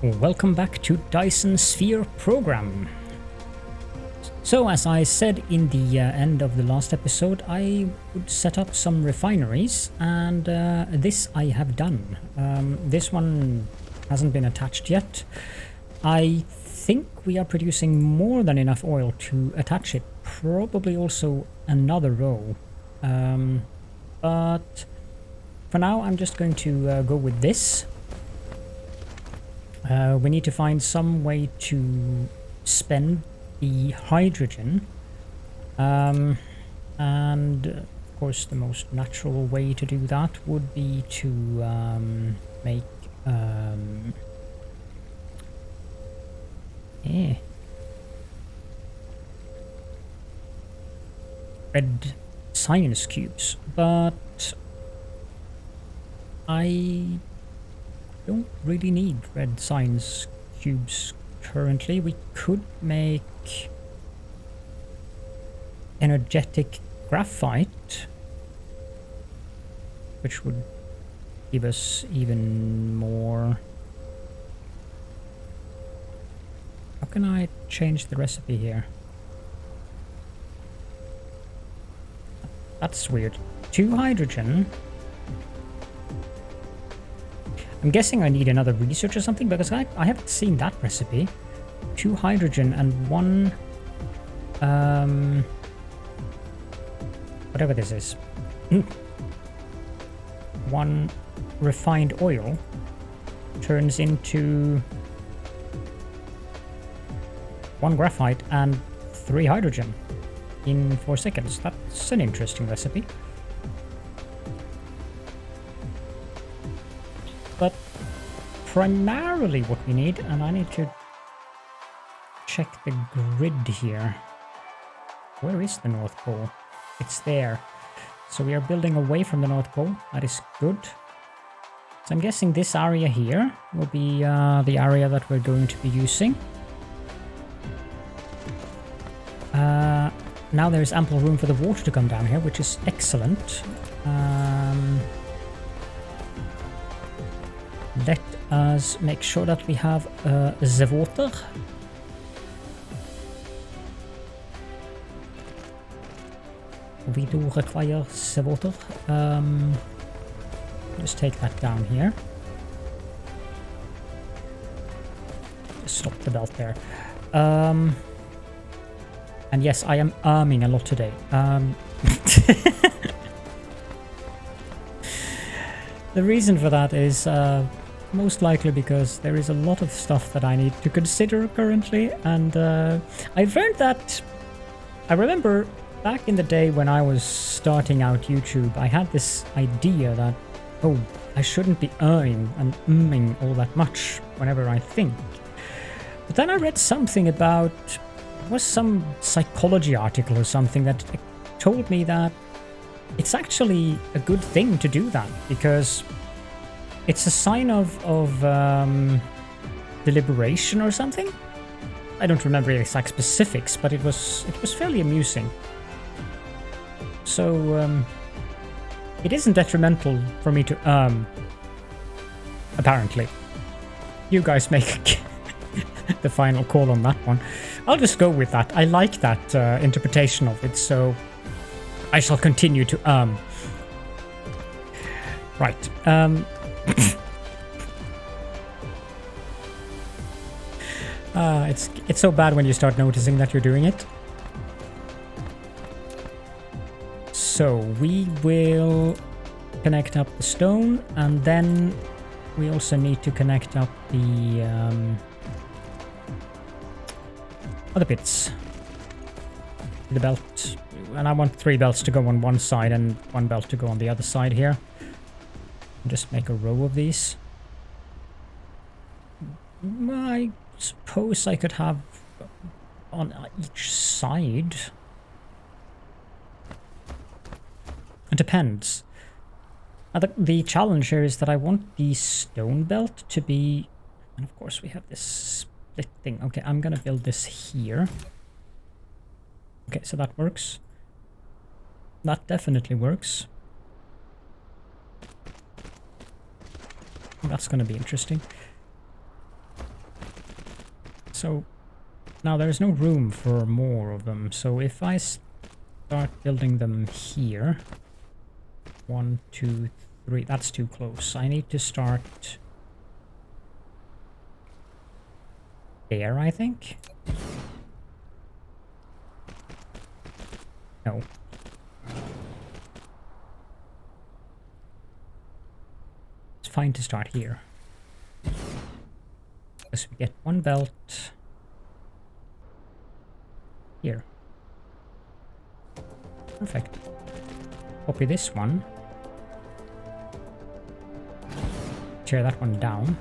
Welcome back to Dyson Sphere Program. So as I said in the end of the last episode, I would set up some refineries, and this I have done. This one hasn't been attached yet. I think we are producing more than enough oil to attach it, probably also another row. But for now I'm just going to go with this. We need to find some way to spend the hydrogen, and of course the most natural way to do that would be to make red science cubes, but I don't really need red science cubes currently. We could make energetic graphite, which would give us even more. How can I change the recipe here? That's weird. 2 hydrogen. I'm guessing I need another research or something, because I haven't seen that recipe. 2 hydrogen and 1 whatever this is. 1 refined oil turns into 1 graphite and 3 hydrogen in 4 seconds. That's an interesting recipe. But primarily what we need, and I need to check the grid here. Where is the North Pole? It's there. So we are building away from the North Pole. That is good. So I'm guessing this area here will be the area that we're going to be using. Now there's ample room for the water to come down here, which is excellent. Let us make sure that we have the water. We do require the water. Just take that down here. Just stop the belt there. And yes, I am arming a lot today. The reason for that is most likely because there is a lot of stuff that I need to consider currently, and I've learned that. I remember back in the day when I was starting out YouTube, I had this idea that, oh, I shouldn't be and all that much whenever I think. But then I read something about, it was some psychology article or something that told me that it's actually a good thing to do that, because it's a sign of deliberation or something. I don't remember the exact specifics, but it was fairly amusing. So it isn't detrimental for me to apparently. You guys make the final call on that one. I'll just go with that. I like that interpretation of it, so I shall continue to Right. It's so bad when you start noticing that you're doing it. So we will connect up the stone, and then we also need to connect up the other bits. The belt. And I want 3 belts to go on one side and 1 belt to go on the other side here. Just make a row of these. I suppose I could have on each side. It depends. The challenge here is that I want the stone belt to be, and of course we have this split thing. Okay, I'm gonna build this here. Okay, so that works. That definitely works. That's going to be interesting. So now there's no room for more of them. So if I start building them here, 1, 2, 3, that's too close. I need to start there, I think. No. It's fine to start here. Because we get one belt here. Perfect. Copy this one. Tear that one down.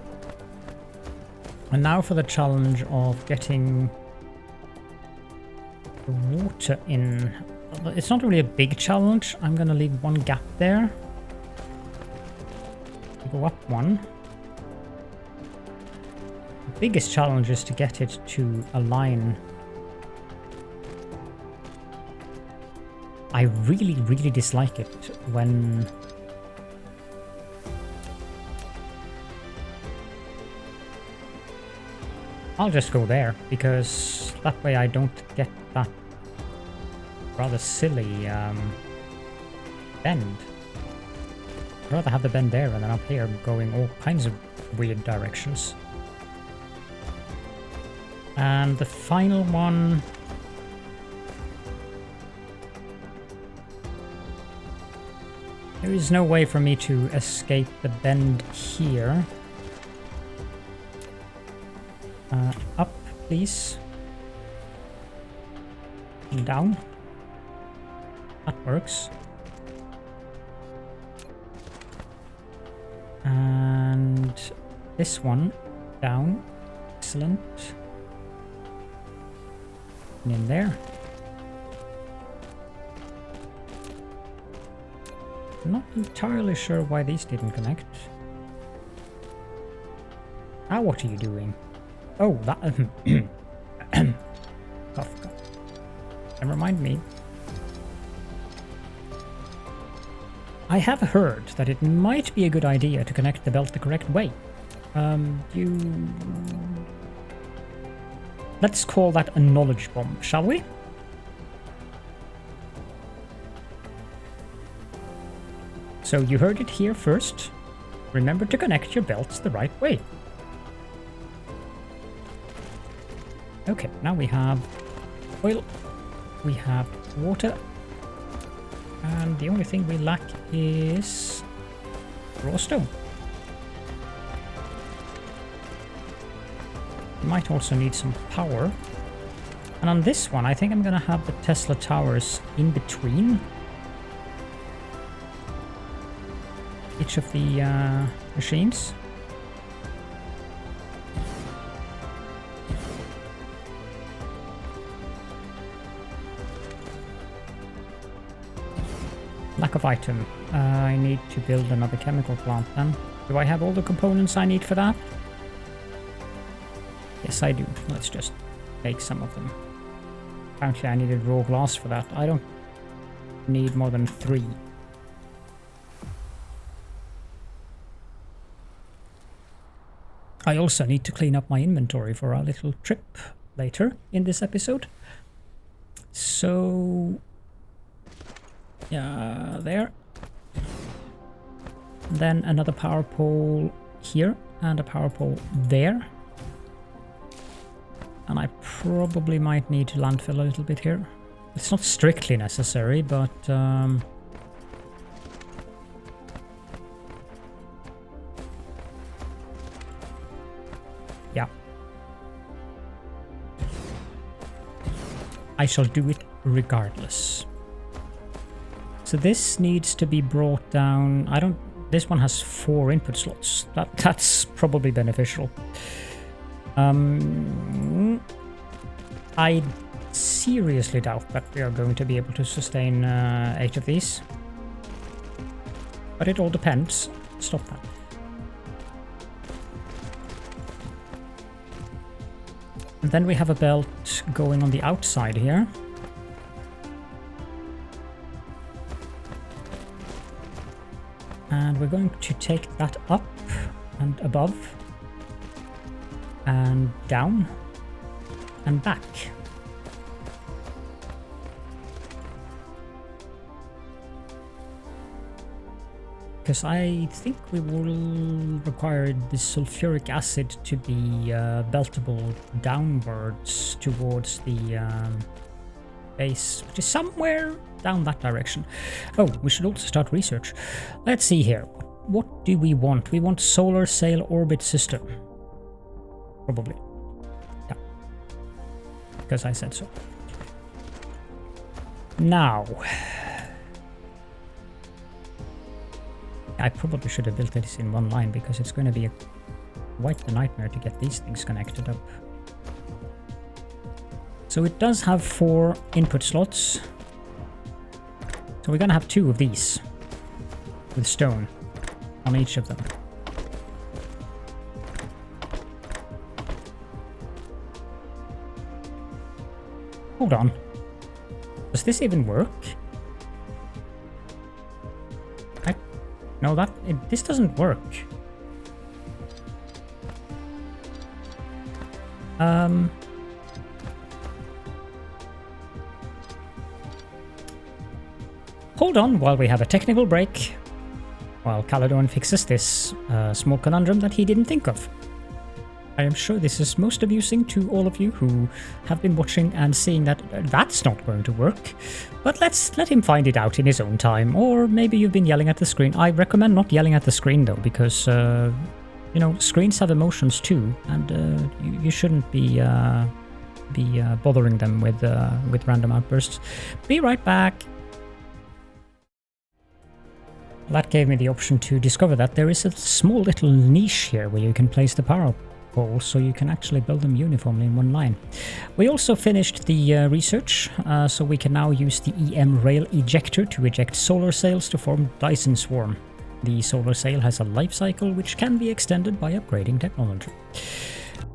And now for the challenge of getting the water in. It's not really a big challenge. I'm gonna leave one gap there. Go up one. The biggest challenge is to get it to align. I really, really dislike it when I'll just go there, because that way I don't get that rather silly bend. I'd rather have the bend there and then up here going all kinds of weird directions. And the final one... There is no way for me to escape the bend here. Up, please. And down. That works. And this one down. Excellent. And in there. Not entirely sure why these didn't connect. Ah, what are you doing? Oh, that... Cough. Never mind me. I have heard that it might be a good idea to connect the belt the correct way. Let's call that a knowledge bomb, shall we? So you heard it here first. Remember to connect your belts the right way. Okay, now we have oil, we have water, and the only thing we lack is raw stone. We might also need some power. And on this one, I think I'm gonna have the Tesla towers in between each of the machines. Lack of item. I need to build another chemical plant then. Do I have all the components I need for that? Yes, I do. Let's just take some of them. Apparently I needed raw glass for that. I don't need more than 3. I also need to clean up my inventory for our little trip later in this episode. So... yeah, there. Then another power pole here and a power pole there. And I probably might need to landfill a little bit here. It's not strictly necessary, but... yeah. I shall do it regardless. So this needs to be brought down. I don't... this one has 4 input slots. That's probably beneficial. I seriously doubt that we are going to be able to sustain 8 of these. But it all depends. Stop that. And then we have a belt going on the outside here. And we're going to take that up and above and down. and back. Because I think we will require the sulfuric acid to be beltable downwards towards the base, which is somewhere down that direction. Oh, we should also start research. Let's see here. What do we want? We want solar sail orbit system. Probably. Yeah. Because I said so. Now. I probably should have built this in one line because it's going to be quite a nightmare to get these things connected up. So it does have 4 input slots. So we're going to have 2 of these with stone on each of them. Hold on. Does this even work? No, this doesn't work. Hold on while we have a technical break, while Caledorn fixes this small conundrum that he didn't think of. I am sure this is most amusing to all of you who have been watching and seeing that that's not going to work. But let's let him find it out in his own time, or maybe you've been yelling at the screen. I recommend not yelling at the screen though, because you know, screens have emotions too, and you shouldn't be bothering them with random outbursts. Be right back. That gave me the option to discover that there is a small little niche here where you can place the power poles, so you can actually build them uniformly in one line. We also finished the research, so we can now use the EM rail ejector to eject solar sails to form Dyson Swarm. The solar sail has a life cycle which can be extended by upgrading technology.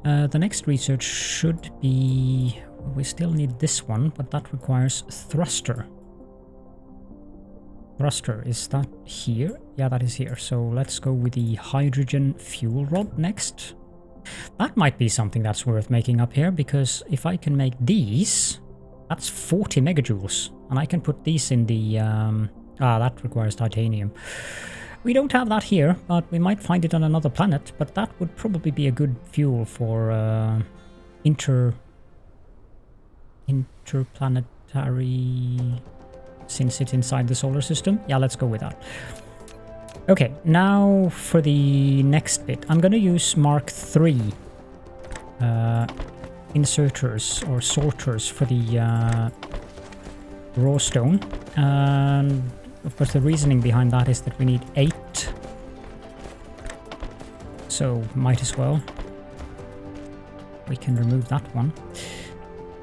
The next research should be... we still need this one, but that requires thruster. Thruster, is that here? Yeah, that is here. So let's go with the hydrogen fuel rod next. That might be something that's worth making up here, because if I can make these, that's 40 megajoules, and I can put these in the... that requires titanium. We don't have that here, but we might find it on another planet, but that would probably be a good fuel for interplanetary... since it's inside the solar system. Yeah, let's go with that. Okay, now for the next bit. I'm going to use Mark III inserters or sorters for the raw stone. And of course the reasoning behind that is that we need 8. So might as well. We can remove that one.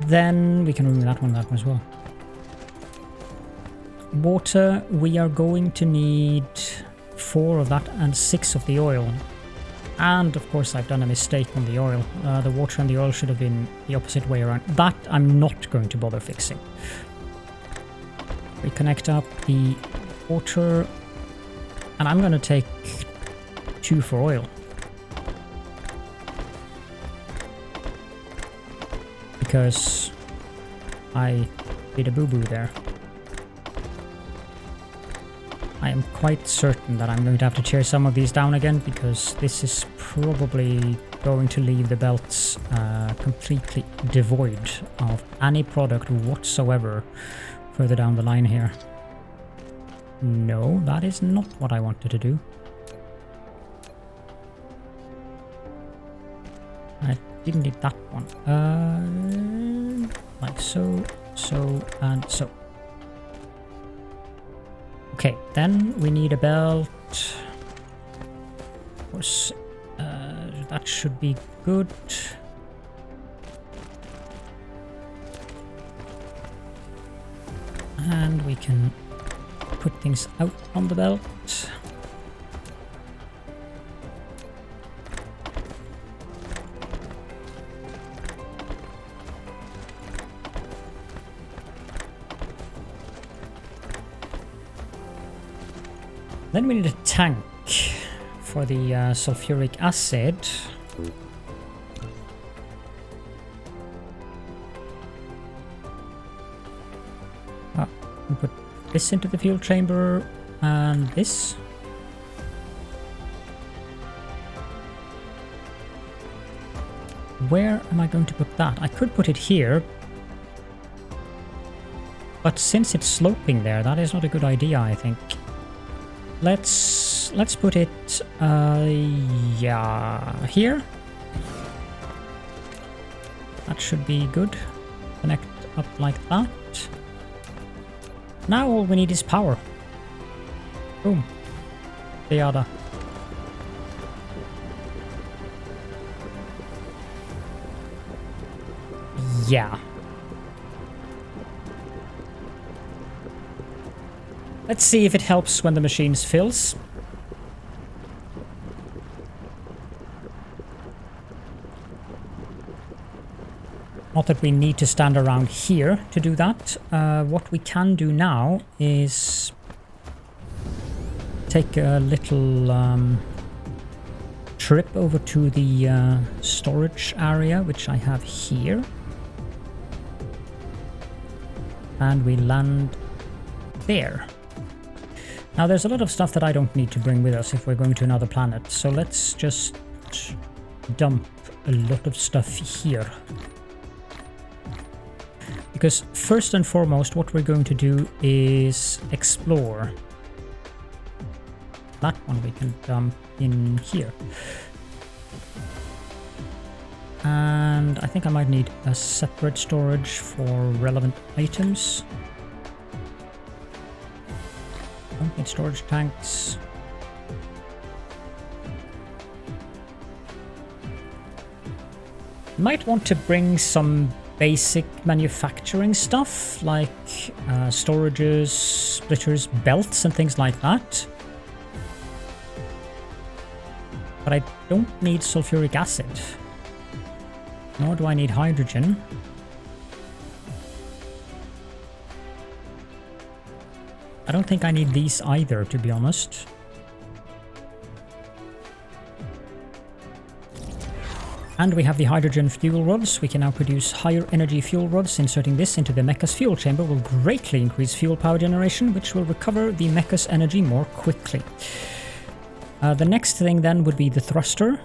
Then we can remove that one as well. Water, we are going to need 4 of that and 6 of the oil. And of course I've done a mistake on the oil. The water and the oil should have been the opposite way around. That I'm not going to bother fixing. We connect up the water, and I'm going to take 2 for oil. Because I did a boo-boo there. I am quite certain that I'm going to have to tear some of these down again, because this is probably going to leave the belts completely devoid of any product whatsoever further down the line here. No, that is not what I wanted to do. I didn't need that one. Like so, so, and so. Okay, then we need a belt. Of course, that should be good. And we can put things out on the belt. Then we need a tank for the sulfuric acid. And put this into the fuel chamber and this. Where am I going to put that? I could put it here. But since it's sloping there, that is not a good idea, I think. Let's put it yeah, here. That should be good. Connect up like that. Now all we need is power. Boom. The other. Yeah. Let's see if it helps when the machine fills. Not that we need to stand around here to do that. What we can do now is take a little trip over to the storage area, which I have here. And we land there. Now there's a lot of stuff that I don't need to bring with us if we're going to another planet. So let's just dump a lot of stuff here. Because first and foremost, what we're going to do is explore. That one we can dump in here. And I think I might need a separate storage for relevant items. Don't need storage tanks. Might want to bring some basic manufacturing stuff like storages, splitters, belts and things like that. But I don't need sulfuric acid. Nor do I need hydrogen. I don't think I need these either, to be honest. And we have the hydrogen fuel rods. We can now produce higher energy fuel rods. Inserting this into the mecha's fuel chamber will greatly increase fuel power generation, which will recover the mecha's energy more quickly. The next thing then would be the thruster.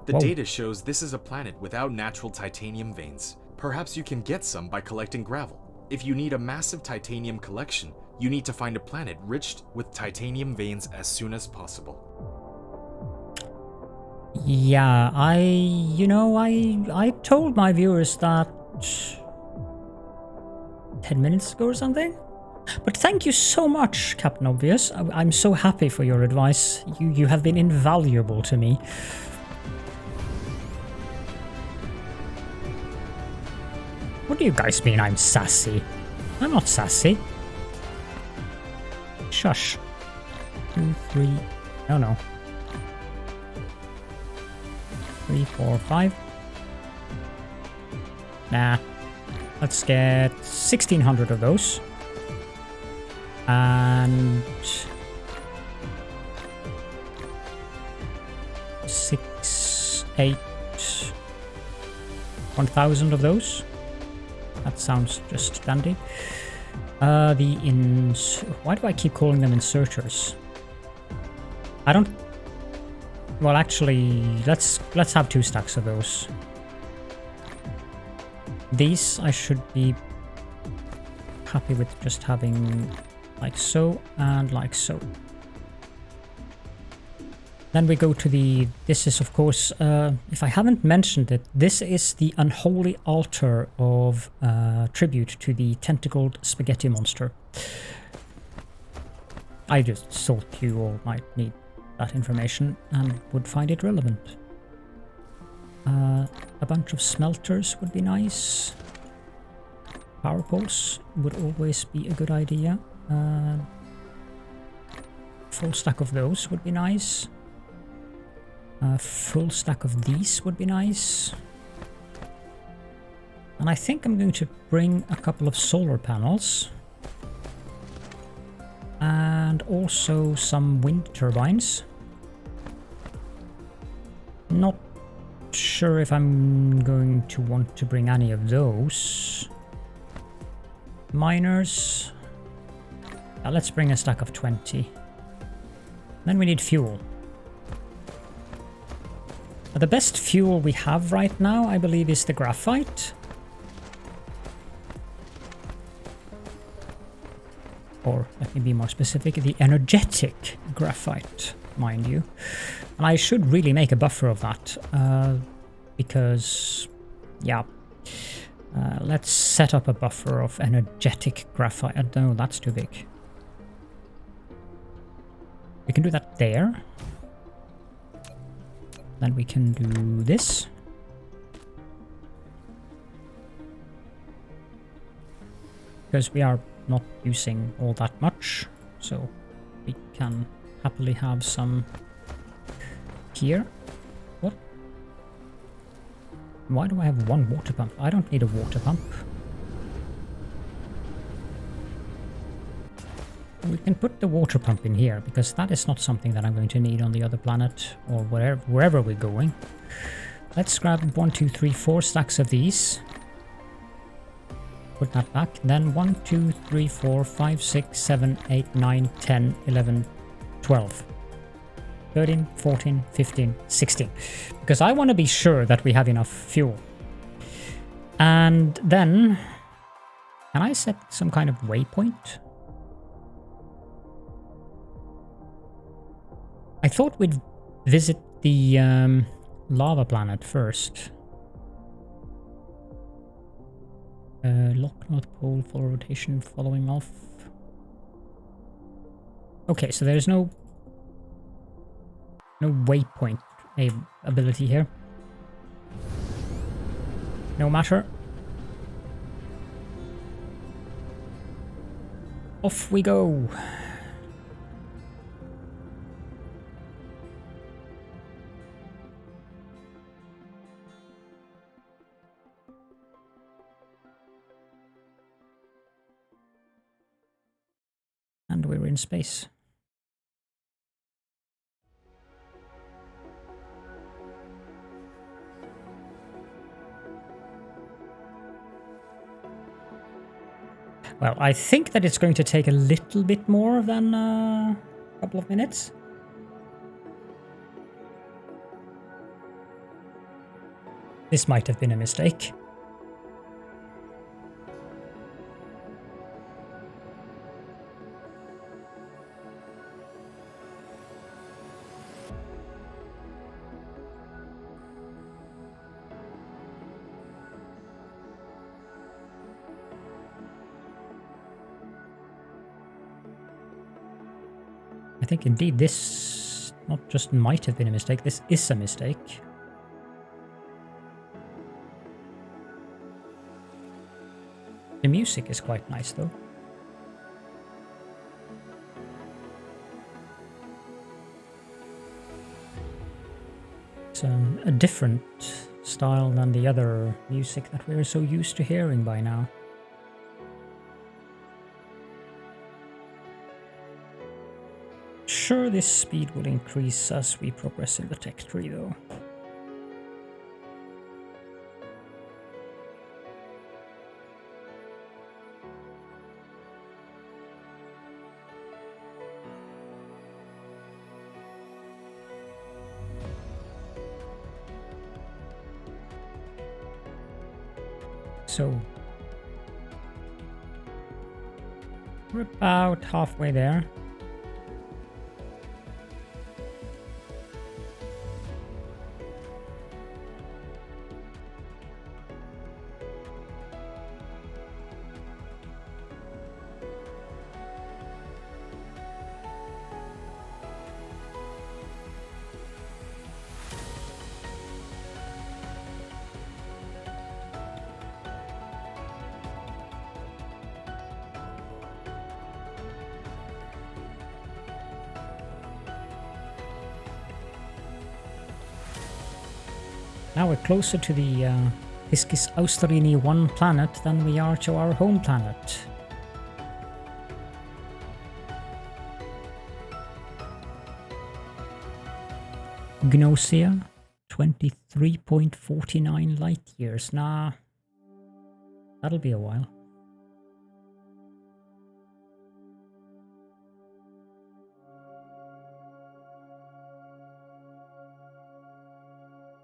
The data shows this is a planet without natural titanium veins. Perhaps you can get some by collecting gravel. If you need a massive titanium collection, you need to find a planet rich with titanium veins as soon as possible. Yeah, I told my viewers that 10 minutes ago or something. But thank you so much, Captain Obvious. I'm so happy for your advice. You have been invaluable to me. What do you guys mean I'm sassy? I'm not sassy. Shush. 2, 3... No. 3, 4, 5. Nah. Let's get 1,600 of those. And 6, 8, 1,000 of those. That sounds just dandy. Why do I keep calling them inserters? I don't. Well, actually, let's have 2 stacks of those. These I should be happy with just having like so and like so. Then we go to this is of course, if I haven't mentioned it, this is the unholy altar of tribute to the tentacled spaghetti monster. I just thought you all might need that information and would find it relevant. A bunch of smelters would be nice. Power poles would always be a good idea. Full stack of those would be nice. Full stack of these would be nice. And I think I'm going to bring a couple of solar panels. And also some wind turbines. Not sure if I'm going to want to bring any of those. Miners. let's bring a stack of 20. Then we need fuel. The best fuel we have right now, I believe, is the graphite. Or, let me be more specific, the energetic graphite, mind you. And I should really make a buffer of that, because, yeah. Let's set up a buffer of energetic graphite. No, that's too big. We can do that there. Then we can do this. Because we are not using all that much, so we can happily have some here. What? Why do I have one water pump? I don't need a water pump. We can put the water pump in here, because that is not something that I'm going to need on the other planet, or wherever we're going. Let's grab 1, 2, 3, 4 stacks of these. Put that back. Then 1, 2, 3, 4, 5, 6, 7, 8, 9, 10, 11, 12. 13, 14, 15, 16. Because I want to be sure that we have enough fuel. And then... Can I set some kind of waypoint? I thought we'd visit the lava planet first. Lock North Pole, follow rotation, following off. Okay, so there's no waypoint ability here. No matter. Off we go. And we're in space. Well, I think that it's going to take a little bit more than a couple of minutes. This might have been a mistake. I think indeed this not just might have been a mistake, this is a mistake. The music is quite nice though. It's a different style than the other music that we're so used to hearing by now. Sure, this speed will increase as we progress in the tech tree though. So we're about halfway there. Now we're closer to the Piscis Austerini 1 planet than we are to our home planet. Gnosia, 23.49 light years. Nah, that'll be a while.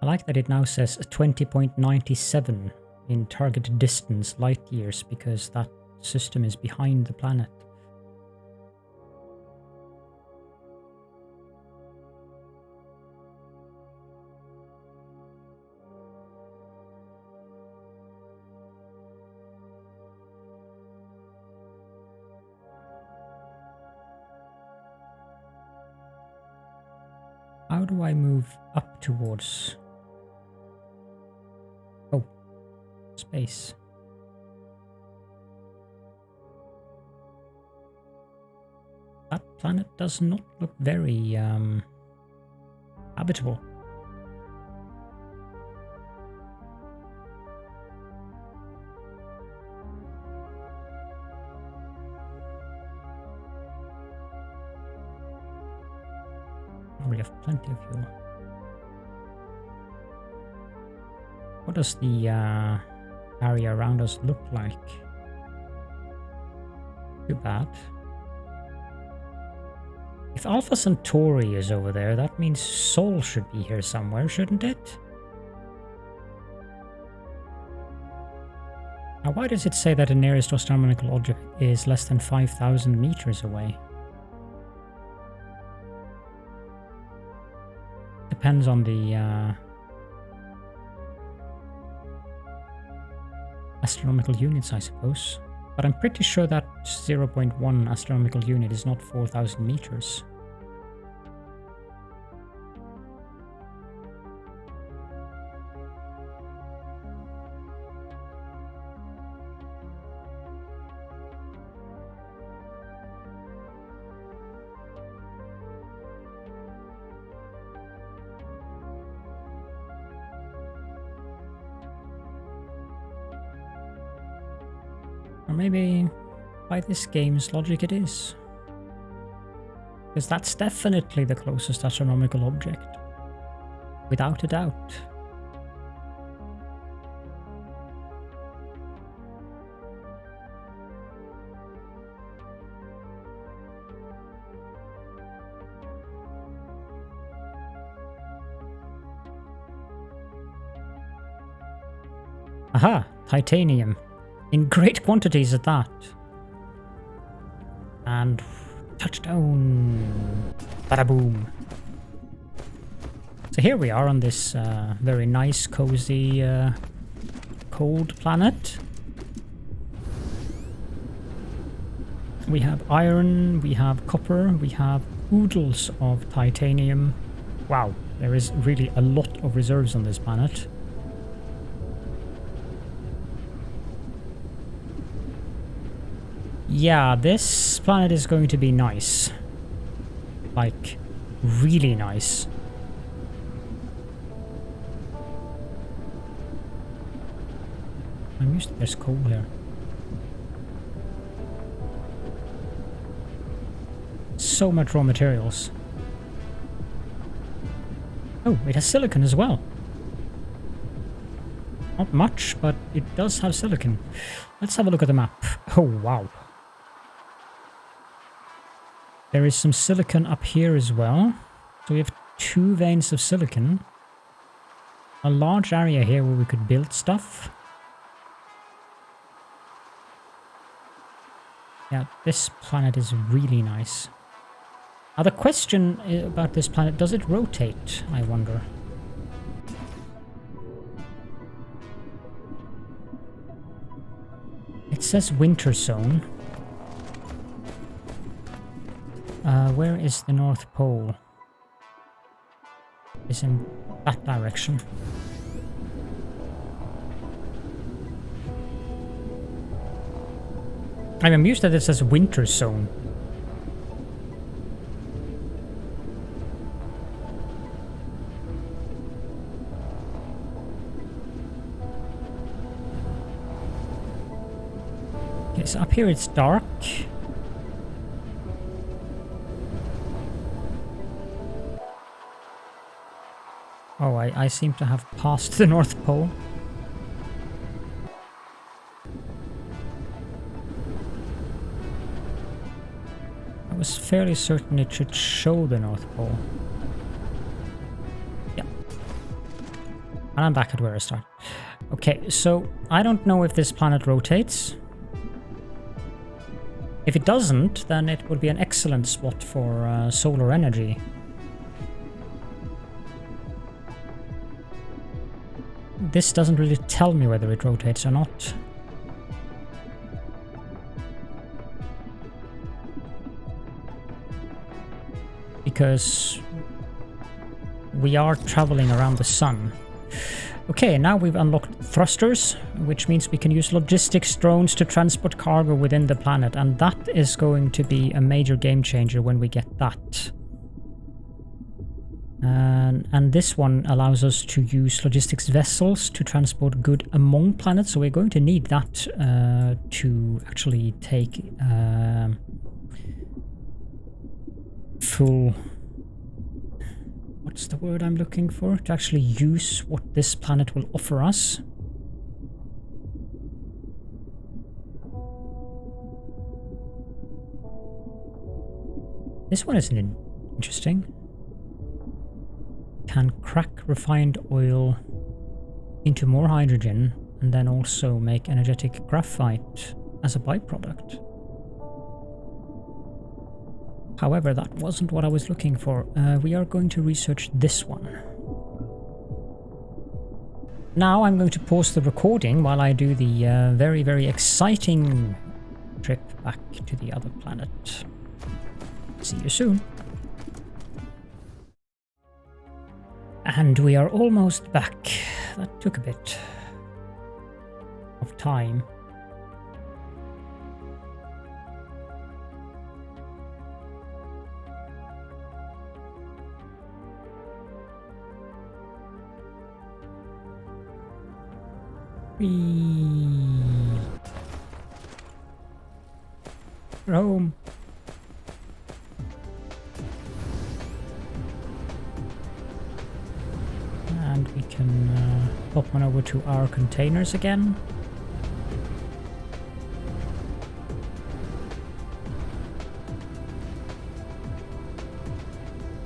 I like that it now says 20.97 in target distance light years because that system is behind the planet. How do I move up towards... Oh, space. That planet does not look very habitable. We have plenty of fuel. What does the area around us look like? Too bad. If Alpha Centauri is over there, that means Sol should be here somewhere, shouldn't it? Now, why does it say that the nearest astronomical object is less than 5,000 meters away? Depends on the astronomical units, I suppose. But I'm pretty sure that 0.1 astronomical unit is not 4,000 meters. Or maybe by this game's logic it is. Because that's definitely the closest astronomical object. Without a doubt. Aha! Titanium. In great quantities at that. And touchdown. Bada boom. So here we are on this very nice, cozy, cold planet. We have iron, we have copper, we have oodles of titanium. Wow, there is really a lot of reserves on this planet. Yeah, this planet is going to be nice. Like, really nice. I'm used to there's coal here. So much raw materials. Oh, it has silicon as well. Not much, but it does have silicon. Let's have a look at the map. Oh, wow. There is some silicon up here as well. So we have 2 veins of silicon. A large area here where we could build stuff. Yeah, this planet is really nice. Now the question about this planet, does it rotate, I wonder? It says winter zone. Where is the North Pole? It's in that direction. I'm amused that it says winter zone. Okay, so up here it's dark. Oh, I seem to have passed the North Pole. I was fairly certain it should show the North Pole. Yeah. And I'm back at where I started. Okay, so I don't know if this planet rotates. If it doesn't, then it would be an excellent spot for solar energy. This doesn't really tell me whether it rotates or not. Because we are traveling around the sun. Okay, now we've unlocked thrusters, which means we can use logistics drones to transport cargo within the planet, and that is going to be a major game changer when we get that. And this one allows us to use logistics vessels to transport good among planets, so we're going to need that to actually take full... What's the word I'm looking for? To actually use what this planet will offer us. This one is interesting. Can crack refined oil into more hydrogen and then also make energetic graphite as a byproduct. However, that wasn't what I was looking for. We are going to research this one. Now I'm going to pause the recording while I do the very, very exciting trip back to the other planet. See you soon. And we are almost back. That took a bit of time. We're home. And we can hop on over to our containers again.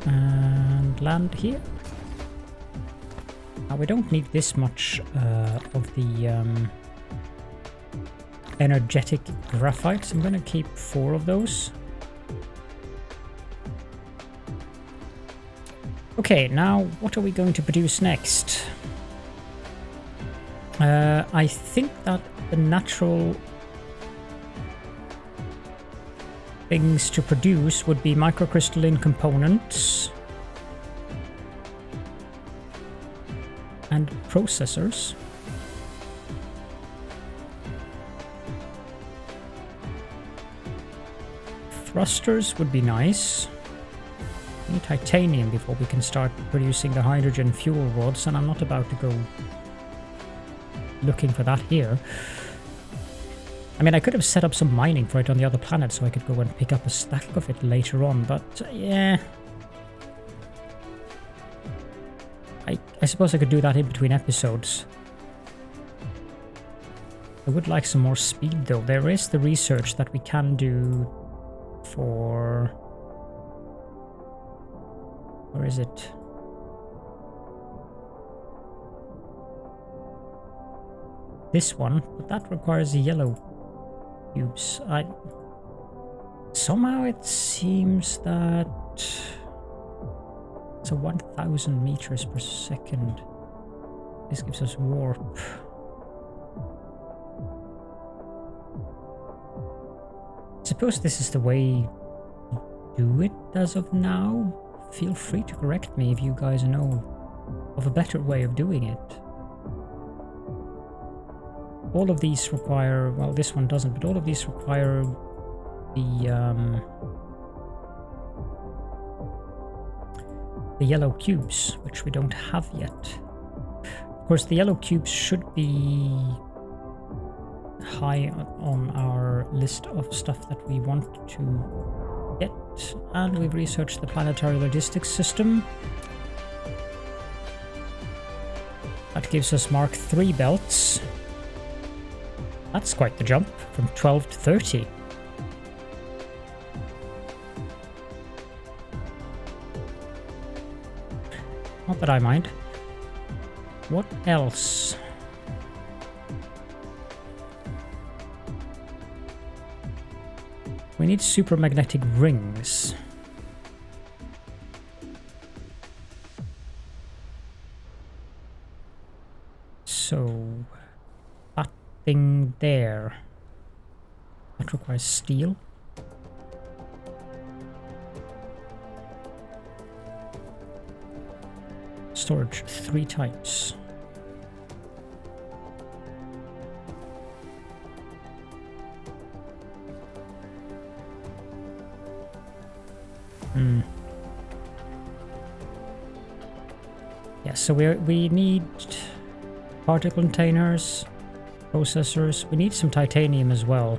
And land here. Now we don't need this much of the energetic graphite, so I'm going to keep 4 of those. Okay, now what are we going to produce next? I think that the natural things to produce would be microcrystalline components and processors. Thrusters would be nice. We need titanium before we can start producing the hydrogen fuel rods, and I'm not about to go looking for that here. I mean, I could have set up some mining for it on the other planet so I could go and pick up a stack of it later on, but yeah. I suppose I could do that in between episodes. I would like some more speed though. There is the research that we can do for... Where is it? This one, but that requires yellow cubes. Somehow it seems that it's a 1000 meters per second. This gives us warp. I suppose this is the way you do it as of now. Feel free to correct me if you guys know of a better way of doing it. All of these require, well, this one doesn't, but all of these require the yellow cubes, which we don't have yet. Of course, the yellow cubes should be high on our list of stuff that we want to get, and we've researched the planetary logistics system. That gives us Mark III belts. That's quite the jump, from 12 to 30. Not that I mind. What else? We need supermagnetic rings. So, that thing there, that requires steel. Storage, 3 types. Yeah, so we need particle containers, processors. We need some titanium as well.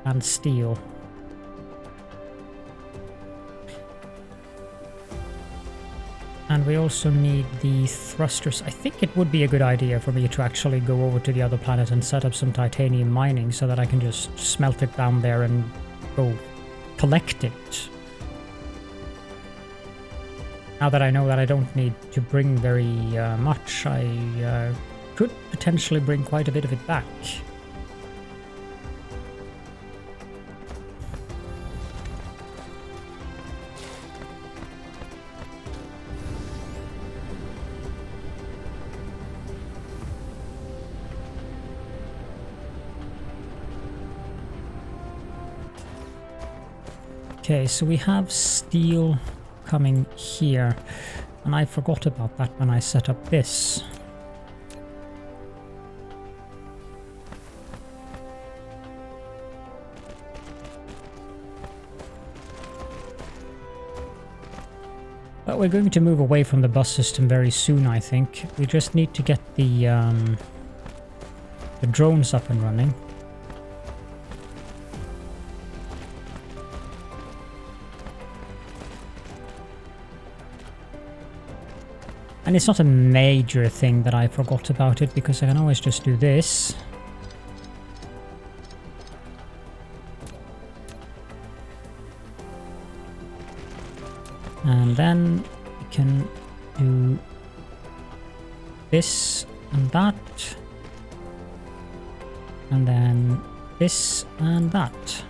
And steel. And we also need the thrusters. I think it would be a good idea for me to actually go over to the other planet and set up some titanium mining so that I can just smelt it down there and go collect it. Now that I know that I don't need to bring very much, I could potentially bring quite a bit of it back. Okay, so we have steel coming here, and I forgot about that when I set up this. But we're going to move away from the bus system very soon, I think. We just need to get the drones up and running. And it's not a major thing that I forgot about it, because I can always just do this. And then we can do this and that. And then this and that.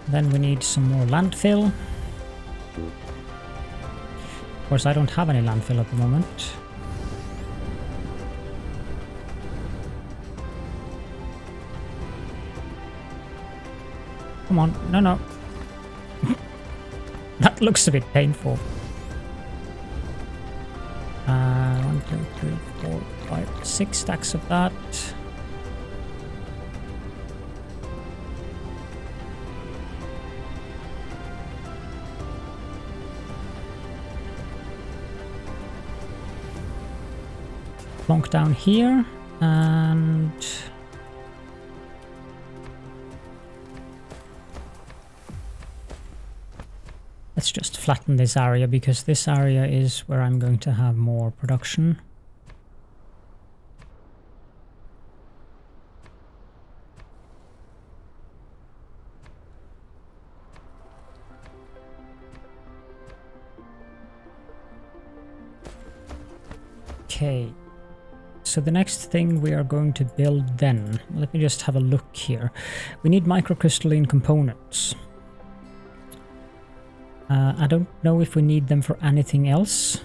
Then we need some more landfill. Of course, I don't have any landfill at the moment. Come on, no, no. That looks a bit painful. 1, 2, 3, 4, 5, 6 stacks of that. Plonk down here, and let's just flatten this area, because this area is where I'm going to have more production. Okay. So the next thing we are going to build then, let me just have a look here. We need microcrystalline components. I don't know if we need them for anything else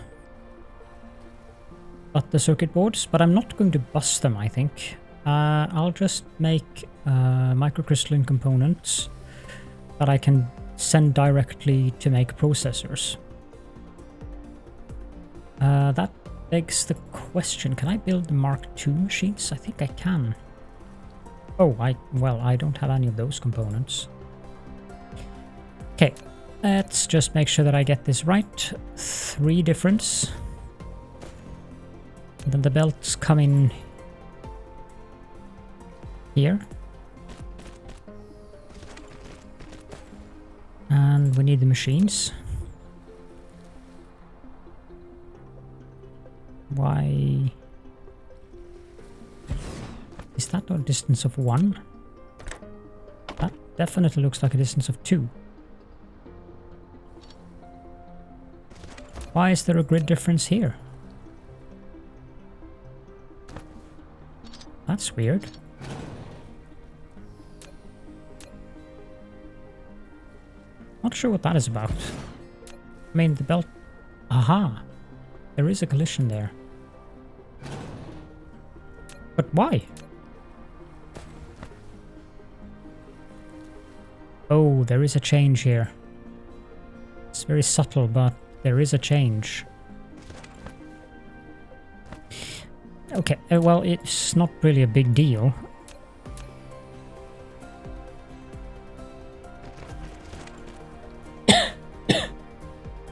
but the circuit boards, but I'm not going to bust them, I think. I'll just make microcrystalline components that I can send directly to make processors. That begs the question, can I build the Mark II machines? I think I can. Oh, well, I don't have any of those components. Okay, let's just make sure that I get this right. 3 difference. And then the belts come in here. And we need the machines. Why is that a distance of 1? That definitely looks like a distance of 2. Why is there a grid difference here? That's weird. Not sure what that is about. I mean, the belt... Aha! There is a collision there. But why? Oh, there is a change here. It's very subtle, but there is a change. Okay, well, it's not really a big deal.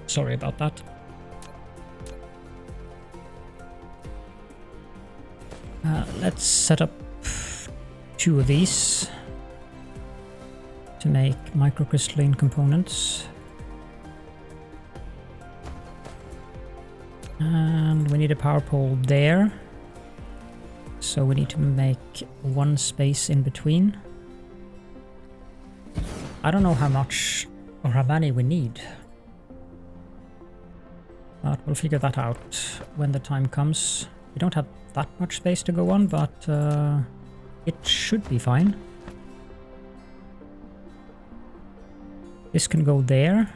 Sorry about that. Let's set up 2 of these to make microcrystalline components. And we need a power pole there. So we need to make 1 space in between. I don't know how much or how many we need. But we'll figure that out when the time comes. We don't have that much space to go on, but it should be fine. This can go there,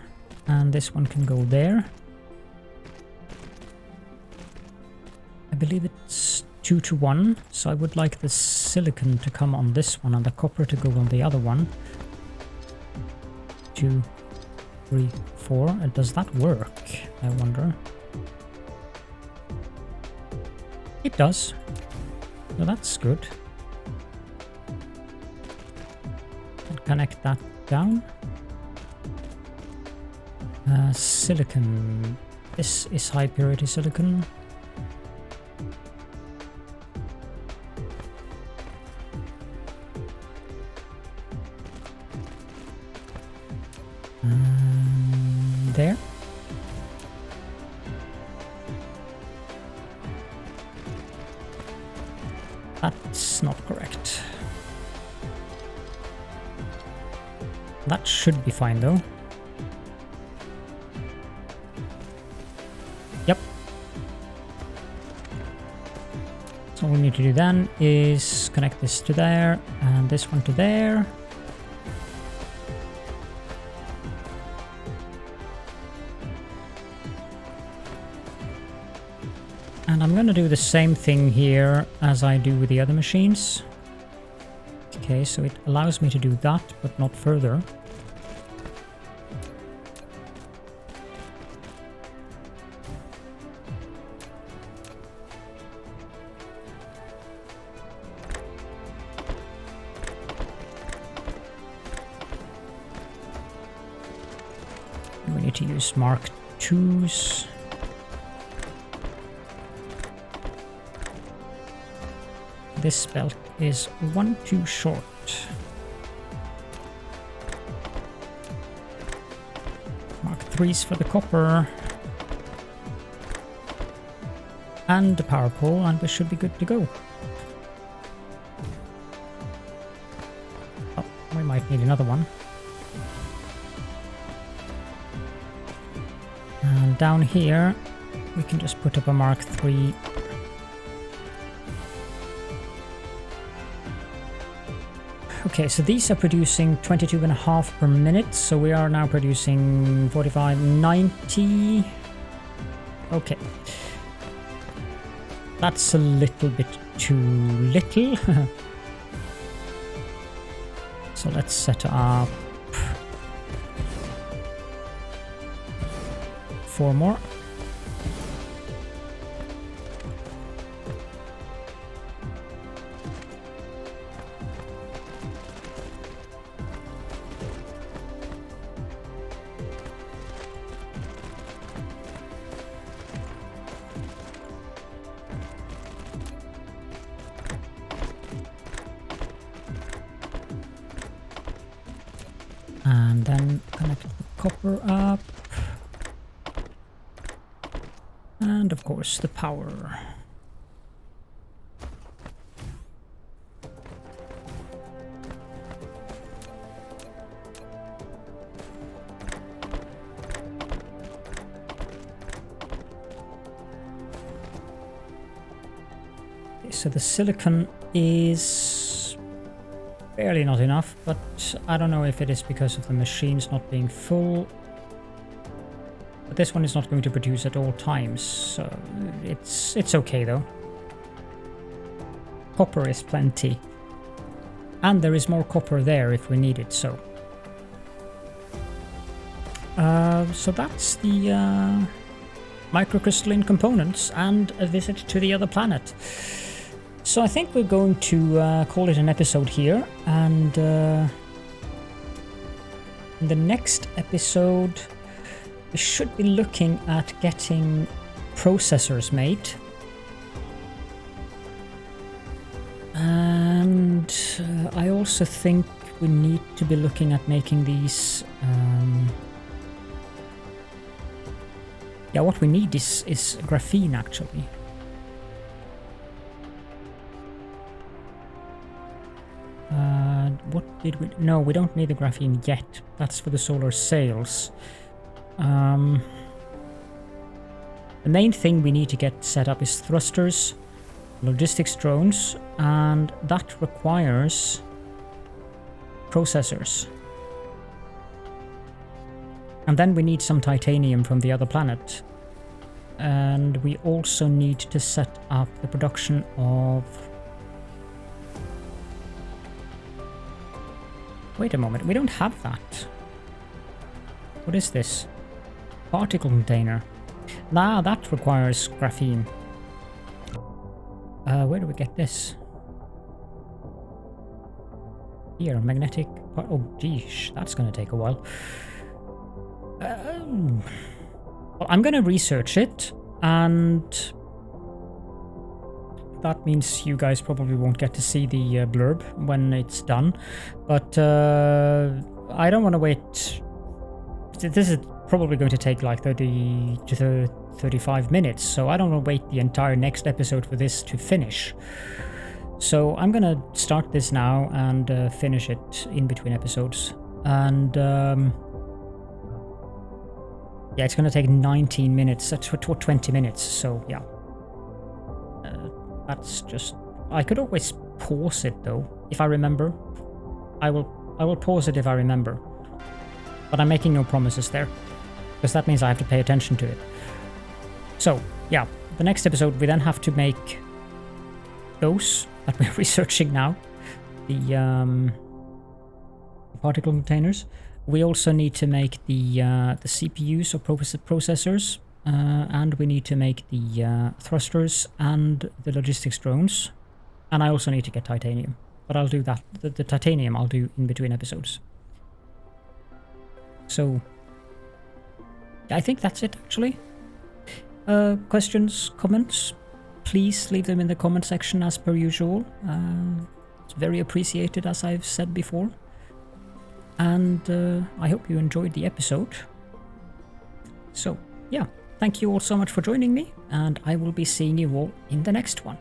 and this one can go there. I believe it's 2 to 1, so I would like the silicon to come on this one and the copper to go on the other one. 2, 3, 4. Does that work? I wonder. It does. So that's good. I'll connect that down. Silicon. This is high purity silicon. There. That's not correct. That should be fine though. Yep. So all we need to do then is connect this to there and this one to there. And I'm going to do the same thing here as I do with the other machines. Okay, so it allows me to do that, but not further. We need to use Mark IIs. This belt is 1 too short. Mark IIIs for the copper. And the power pole, and we should be good to go. Oh, we might need another one. And down here, we can just put up a Mark III. Okay, so these are producing 22.5 per minute, so we are now producing 45, 90. Okay. That's a little bit too little. So let's set up 4 more. And then connect the copper up. And of course the power. Okay, so the silicon is barely not enough, but I don't know if it is because of the machines not being full. But this one is not going to produce at all times, so it's okay though. Copper is plenty. And there is more copper there if we need it, so. So that's the microcrystalline components and a visit to the other planet. So I think we're going to call it an episode here, and in the next episode we should be looking at getting processors made. And I also think we need to be looking at making these... yeah, what we need is graphene, actually. What did we... No, we don't need the graphene yet. That's for the solar sails. The main thing we need to get set up is thrusters, logistics drones, and that requires processors. And then we need some titanium from the other planet. And we also need to set up the production of... Wait a moment, we don't have that. What is this? Particle container. Nah, that requires graphene. Where do we get this? Here, magnetic... Oh, geesh, that's gonna take a while. Well, I'm gonna research it, and that means you guys probably won't get to see the blurb when it's done. But I don't want to wait. This is probably going to take like 30 to 35 minutes, so I don't want to wait the entire next episode for this to finish. So I'm gonna start this now and finish it in between episodes. And yeah, it's gonna take 19 minutes, 20 minutes, so yeah. That's just... I could always pause it though, if I remember. I will pause it if I remember. But I'm making no promises there, because that means I have to pay attention to it. So, yeah, the next episode we then have to make those that we're researching now. The particle containers. We also need to make the CPUs or processors, and we need to make the thrusters and the logistics drones. And I also need to get titanium, but I'll do that. The titanium I'll do in between episodes. So, I think that's it actually. Questions, comments, please leave them in the comment section as per usual. It's very appreciated, as I've said before. And I hope you enjoyed the episode. So, yeah, thank you all so much for joining me, and I will be seeing you all in the next one.